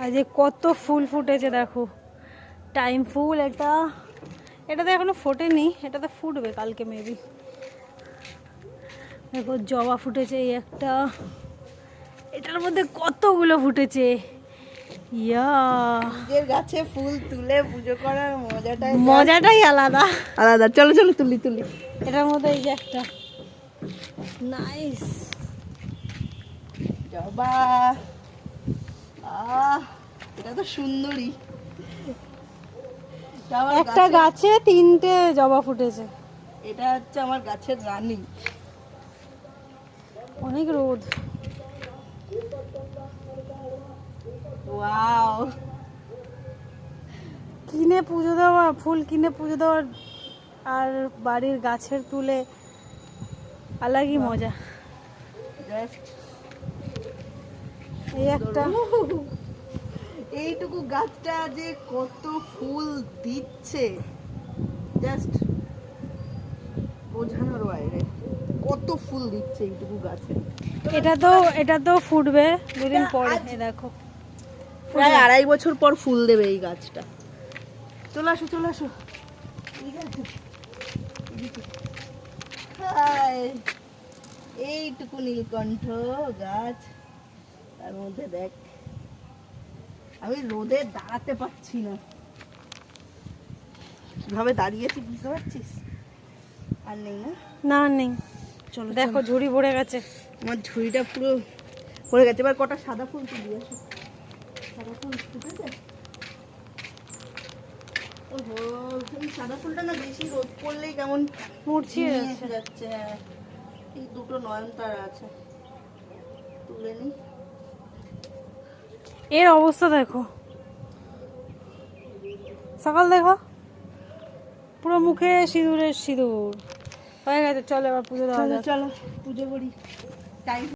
আর যে কত ফুল ফুটেছে দেখো, টাইম ফুল। এটাতে এখনো ফোটেনি, এটাতে ফুটবে কালকে মেবি। দেখো জবা ফুটেছে এই একটা, এটার মধ্যে কতগুলো ফুটেছে। ইয়া, নিজের গাছে ফুল তুলে পুজো করার মজাটাই আলাদা আলাদা। চলো চলো তুলি তুলি। এটার মধ্যে এই যে একটা নাইস জবা, এটা তো সুন্দরী। একটা গাছে 3টে জবা ফুটেছে। এটা হচ্ছে আমার গাছের রানী। অনেক রোদ। ওয়াও, কিনে পুজো দেওয়া, ফুল কিনে পুজো দেওয়ার আর বাড়ির গাছের তুলে আলাদা মজা। জাস্ট এই একটা, এইটুকু গাছটা যে কত ফুল দিচ্ছে জাস্ট বোঝানোর বাইরে। কত ফুল দিচ্ছে এইটুকু গাছে। এটা তো ফুটবে দুদিন পরে। এই দেখো প্রায় 2.5 বছর পর ফুল দেবে এই গাছটা। চলে আসো চলে আসো। ঠিক আছে, হাই, এইটুকু নীলকণ্ঠ গাছ, তার মধ্যে দেখ আমি রোদে দাঁড়াতে পারছি না। কিভাবে দাঁড়িয়েছি বুঝতে পারছিস? আর নেই না? না নেই। চলো দেখো ঝুড়ি ভরে গেছে। আমার ঝুড়িটা পুরো ভরে গেছে। এবার কটা সাদা ফুল তুলি আসো। সাদা ফুল ফুটেছে। ওহো, এই সাদা ফুলটা না বেশি রোদ পড়লেই কেমন মুড়ছিয়ে এসে যাচ্ছে। এই দুটো নয়নতারা আছে, তুলে নি। এর অবস্থা দেখো, সকাল দেখো পুরো মুখে সিঁদুরের সিঁদুর হয়ে গেছে। চলো এবার পুজো দেওয়া চলো যাক। চলো পুজো করি। টাইম